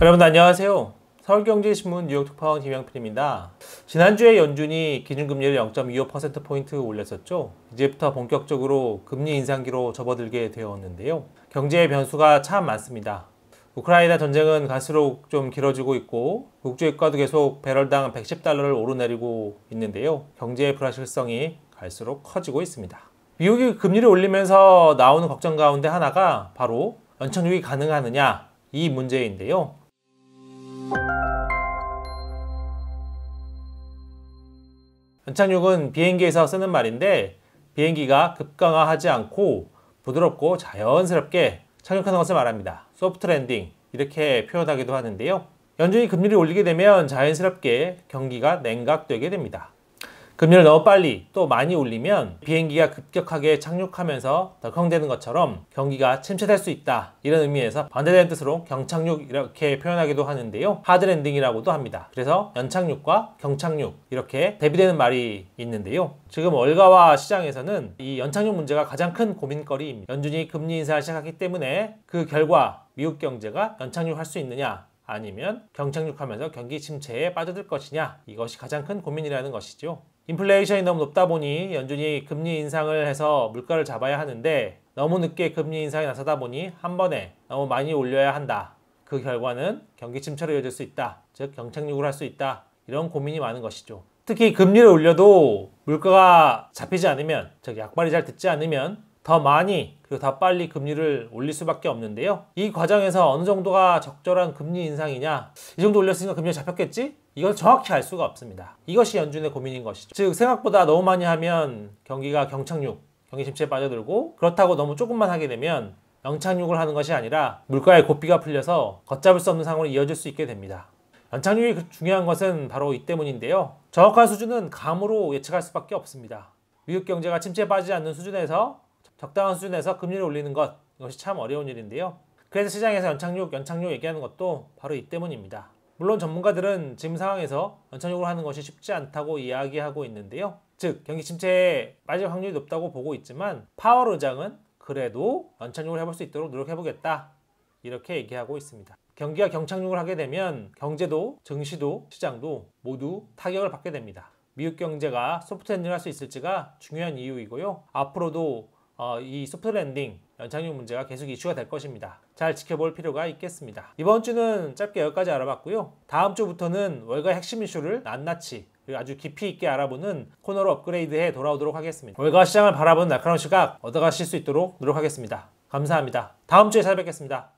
여러분 안녕하세요. 서울경제신문 뉴욕 특파원 김영필입니다. 지난주에 연준이 기준금리를 0.25%포인트 올렸었죠. 이제부터 본격적으로 금리 인상기로 접어들게 되었는데요. 경제의 변수가 참 많습니다. 우크라이나 전쟁은 갈수록 좀 길어지고 있고 국제유가도 계속 배럴당 110달러를 오르내리고 있는데요. 경제의 불확실성이 갈수록 커지고 있습니다. 미국이 금리를 올리면서 나오는 걱정 가운데 하나가 바로 연착륙이 가능하느냐 이 문제인데요. 연착륙은 비행기에서 쓰는 말인데 비행기가 급강하하지 않고 부드럽고 자연스럽게 착륙하는 것을 말합니다. 소프트 랜딩 이렇게 표현하기도 하는데요. 연준이 금리를 올리게 되면 자연스럽게 경기가 냉각되게 됩니다. 금리를 너무 빨리 또 많이 올리면 비행기가 급격하게 착륙하면서 덜컹대는 것처럼 경기가 침체될 수 있다. 이런 의미에서 반대되는 뜻으로 경착륙 이렇게 표현하기도 하는데요. 하드랜딩이라고도 합니다. 그래서 연착륙과 경착륙 이렇게 대비되는 말이 있는데요. 지금 월가와 시장에서는 이 연착륙 문제가 가장 큰 고민거리입니다. 연준이 금리 인상을 시작했기 때문에 그 결과 미국 경제가 연착륙할 수 있느냐 아니면 경착륙하면서 경기 침체에 빠져들 것이냐 이것이 가장 큰 고민이라는 것이죠. 인플레이션이 너무 높다 보니 연준이 금리 인상을 해서 물가를 잡아야 하는데 너무 늦게 금리 인상이 나서다 보니 한 번에 너무 많이 올려야 한다. 그 결과는 경기 침체로 이어질 수 있다. 즉 경착륙을 할 수 있다. 이런 고민이 많은 것이죠. 특히 금리를 올려도 물가가 잡히지 않으면 즉 약발이 잘 듣지 않으면 더 많이 그리고 더 빨리 금리를 올릴 수밖에 없는데요. 이 과정에서 어느 정도가 적절한 금리 인상이냐 이 정도 올렸으니까 금리가 잡혔겠지? 이걸 정확히 알 수가 없습니다. 이것이 연준의 고민인 것이죠. 즉 생각보다 너무 많이 하면 경기가 경착륙, 경기 침체에 빠져들고 그렇다고 너무 조금만 하게 되면 연착륙을 하는 것이 아니라 물가의 고삐가 풀려서 걷잡을 수 없는 상황으로 이어질 수 있게 됩니다. 연착륙이 중요한 것은 바로 이 때문인데요. 정확한 수준은 감으로 예측할 수밖에 없습니다. 미국 경제가 침체에 빠지지 않는 수준에서 적당한 수준에서 금리를 올리는 것 이것이 참 어려운 일인데요. 그래서 시장에서 연착륙 얘기하는 것도 바로 이 때문입니다. 물론 전문가들은 지금 상황에서 연착륙을 하는 것이 쉽지 않다고 이야기하고 있는데요. 즉 경기 침체에 빠질 확률이 높다고 보고 있지만 파월 의장은 그래도 연착륙을 해볼 수 있도록 노력해보겠다 이렇게 얘기하고 있습니다. 경기가 경착륙을 하게 되면 경제도 증시도 시장도 모두 타격을 받게 됩니다. 미국 경제가 소프트 랜딩을 할 수 있을지가 중요한 이유이고요. 앞으로도 이 소프트 랜딩 연착륙 문제가 계속 이슈가 될 것입니다. 잘 지켜볼 필요가 있겠습니다. 이번 주는 짧게 여기까지 알아봤고요. 다음 주부터는 월가의 핵심 이슈를 낱낱이 그리고 아주 깊이 있게 알아보는 코너로 업그레이드해 돌아오도록 하겠습니다. 월가 시장을 바라보는 날카로운 시각 얻어가실 수 있도록 노력하겠습니다. 감사합니다. 다음 주에 찾아뵙겠습니다.